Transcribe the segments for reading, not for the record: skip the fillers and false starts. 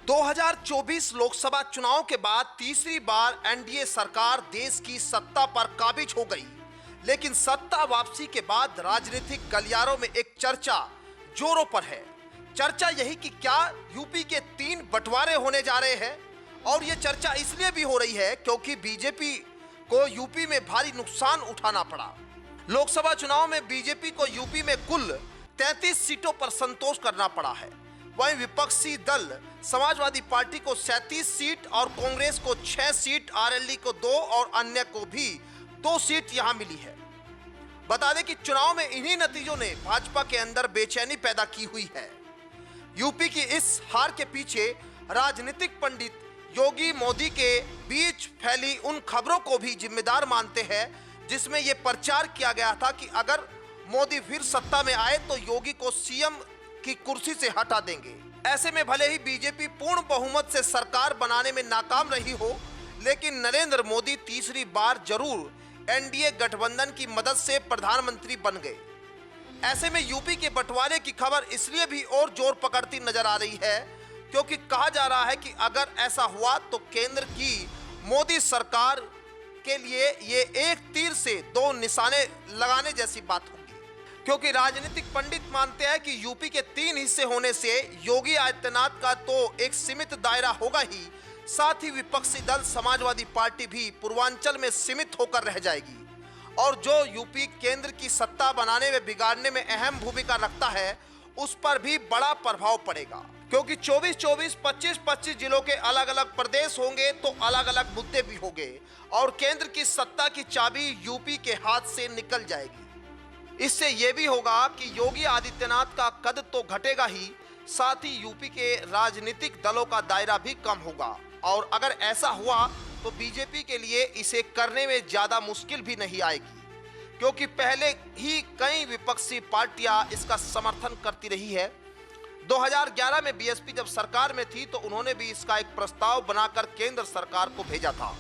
2024 लोकसभा चुनाव के बाद तीसरी बार एनडीए सरकार देश की सत्ता पर काबिज हो गई। लेकिन सत्ता वापसी के बाद राजनीतिक गलियारों में एक चर्चा जोरों पर है। चर्चा यही कि क्या यूपी के 3 बंटवारे होने जा रहे हैं। और यह चर्चा इसलिए भी हो रही है क्योंकि बीजेपी को यूपी में भारी नुकसान उठाना पड़ा। लोकसभा चुनाव में बीजेपी को यूपी में कुल 33 सीटों पर संतोष करना पड़ा है। वहीं विपक्षी दल समाजवादी पार्टी को 37 सीट और कांग्रेस को 6 सीट, आरएलडी को 2 और अन्य को भी 2 सीट यहां मिली है। बता दें कि चुनाव में इन्हीं नतीजों ने भाजपा के अंदर बेचैनी पैदा की हुई है। यूपी की इस हार के पीछे राजनीतिक पंडित योगी मोदी के बीच फैली उन खबरों को भी जिम्मेदार मानते हैं जिसमें यह प्रचार किया गया था कि अगर मोदी फिर सत्ता में आए तो योगी को सीएम की कुर्सी से हटा देंगे। ऐसे में भले ही बीजेपी पूर्ण बहुमत से सरकार बनाने में नाकाम रही हो, लेकिन नरेंद्र मोदी तीसरी बार जरूर एनडीए गठबंधन की मदद से प्रधानमंत्री बन गए। ऐसे में यूपी के बंटवारे की खबर इसलिए भी और जोर पकड़ती नजर आ रही है क्योंकि कहा जा रहा है कि अगर ऐसा हुआ तो केंद्र की मोदी सरकार के लिए ये एक तीर से 2 निशाने लगाने जैसी बात होगी। क्योंकि राजनीतिक पंडित मानते हैं कि यूपी के 3 हिस्से होने से योगी आदित्यनाथ का तो एक सीमित दायरा होगा ही, साथ ही विपक्षी दल समाजवादी पार्टी भी पूर्वांचल में सीमित होकर रह जाएगी। और जो यूपी केंद्र की सत्ता बनाने में बिगाड़ने में अहम भूमिका रखता है उस पर भी बड़ा प्रभाव पड़ेगा। क्योंकि 24-24, 25-25 जिलों के अलग अलग प्रदेश होंगे तो अलग अलग मुद्दे भी होंगे और केंद्र की सत्ता की चाबी यूपी के हाथ से निकल जाएगी। इससे यह भी होगा कि योगी आदित्यनाथ का कद तो घटेगा ही, साथ ही यूपी के राजनीतिक दलों का दायरा भी कम होगा। और अगर ऐसा हुआ तो बीजेपी के लिए इसे करने में ज्यादा मुश्किल भी नहीं आएगी क्योंकि पहले ही कई विपक्षी पार्टियां इसका समर्थन करती रही है। 2011 में बीएसपी जब सरकार में थी तो उन्होंने भी इसका एक प्रस्ताव बनाकर केंद्र सरकार को भेजा था।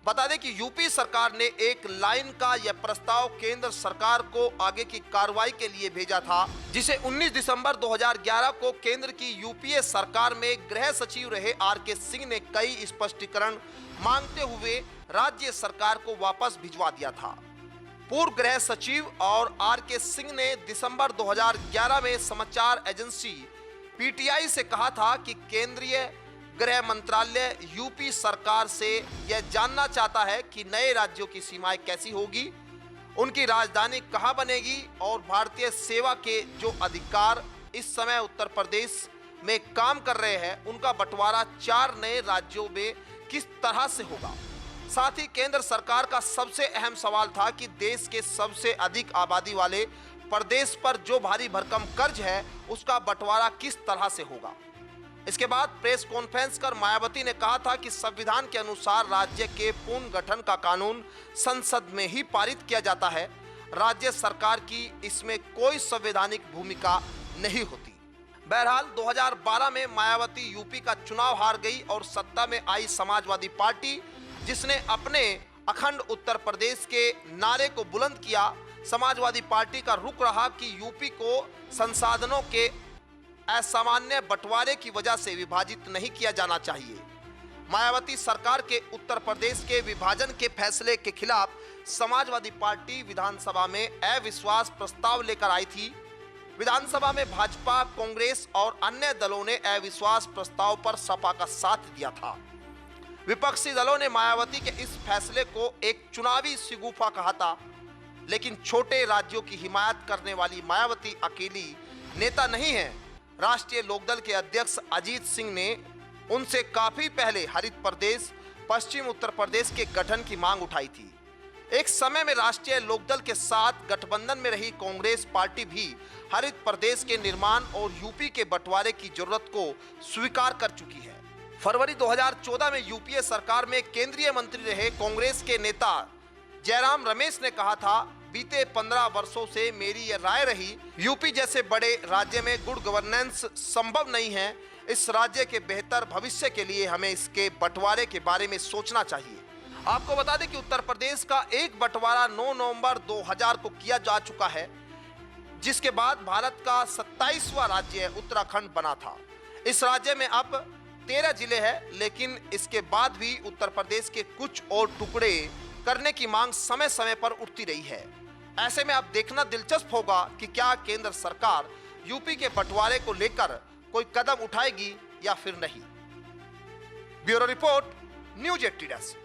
बता दें कि यूपी सरकार ने एक लाइन का यह प्रस्ताव केंद्र सरकार को आगे की कार्रवाई के लिए भेजा था, जिसे 19 दिसंबर 2011 को केंद्र की यूपीए सरकार में गृह सचिव रहे आरके सिंह ने कई स्पष्टीकरण मांगते हुए राज्य सरकार को वापस भिजवा दिया था। पूर्व गृह सचिव और आरके सिंह ने दिसंबर 2011 में समाचार एजेंसी पीटीआई से कहा था कि केंद्रीय गृह मंत्रालय यूपी सरकार से यह जानना चाहता है कि नए राज्यों की सीमाएं कैसी होगी, उनकी राजधानी कहां बनेगी और भारतीय सेवा के जो अधिकार इस समय उत्तर प्रदेश में काम कर रहे हैं उनका बंटवारा 4 नए राज्यों में किस तरह से होगा। साथ ही केंद्र सरकार का सबसे अहम सवाल था कि देश के सबसे अधिक आबादी वाले प्रदेश पर जो भारी भरकम कर्ज है उसका बंटवारा किस तरह से होगा। इसके बाद प्रेस कॉन्फ्रेंस कर मायावती ने कहा था कि संविधान के अनुसार राज्य के पुनर्गठन का कानून संसद में ही पारित किया जाता है, राज्य सरकार की इसमें कोई संवैधानिक भूमिका नहीं होती। बहरहाल 2012 में मायावती यूपी का चुनाव हार गई और सत्ता में आई समाजवादी पार्टी, जिसने अपने अखंड उत्तर प्रदेश के नारे को बुलंद किया। समाजवादी पार्टी का रुख रहा कि यूपी को संसाधनों के असामान्य बंटवारे की वजह से विभाजित नहीं किया जाना चाहिए। मायावती सरकार के उत्तर प्रदेश के विभाजन के फैसले के खिलाफ समाजवादी पार्टी विधानसभा में अविश्वास प्रस्ताव लेकर आई थी। विधानसभा में भाजपा, कांग्रेस और अन्य दलों ने अविश्वास प्रस्ताव पर सपा का साथ दिया था। विपक्षी दलों ने मायावती के इस फैसले को एक चुनावी शिगुफा कहा था, लेकिन छोटे राज्यों की हिमायत करने वाली मायावती अकेली नेता नहीं है। राष्ट्रीय लोकदल के अध्यक्ष अजीत सिंह ने उनसे काफी पहले हरित प्रदेश, पश्चिम उत्तर प्रदेश के गठन की मांग उठाई थी। एक समय में राष्ट्रीय लोकदल के साथ गठबंधन में रही कांग्रेस पार्टी भी हरित प्रदेश के निर्माण और यूपी के बंटवारे की जरूरत को स्वीकार कर चुकी है। फरवरी 2014 में यूपीए सरकार में केंद्रीय मंत्री रहे कांग्रेस के नेता जयराम रमेश ने कहा था, बीते 15 वर्षों से मेरी यह राय रही, यूपी जैसे बड़े राज्य में गुड गवर्नेंस संभव नहीं है। इस राज्य के बेहतर भविष्य के लिए हमें इसके बंटवारे के बारे में सोचना चाहिए। आपको बता दें कि उत्तर प्रदेश का एक बंटवारा 9 नवंबर 2000 को किया जा चुका है, जिसके बाद भारत का 27वां राज्य उत्तराखंड बना था। इस राज्य में अब 13 जिले हैं, लेकिन इसके बाद भी उत्तर प्रदेश के कुछ और टुकड़े करने की मांग समय समय पर उठती रही है। ऐसे में अब देखना दिलचस्प होगा कि क्या केंद्र सरकार यूपी के बंटवारे को लेकर कोई कदम उठाएगी या फिर नहीं। Bureau report, news 80 desk.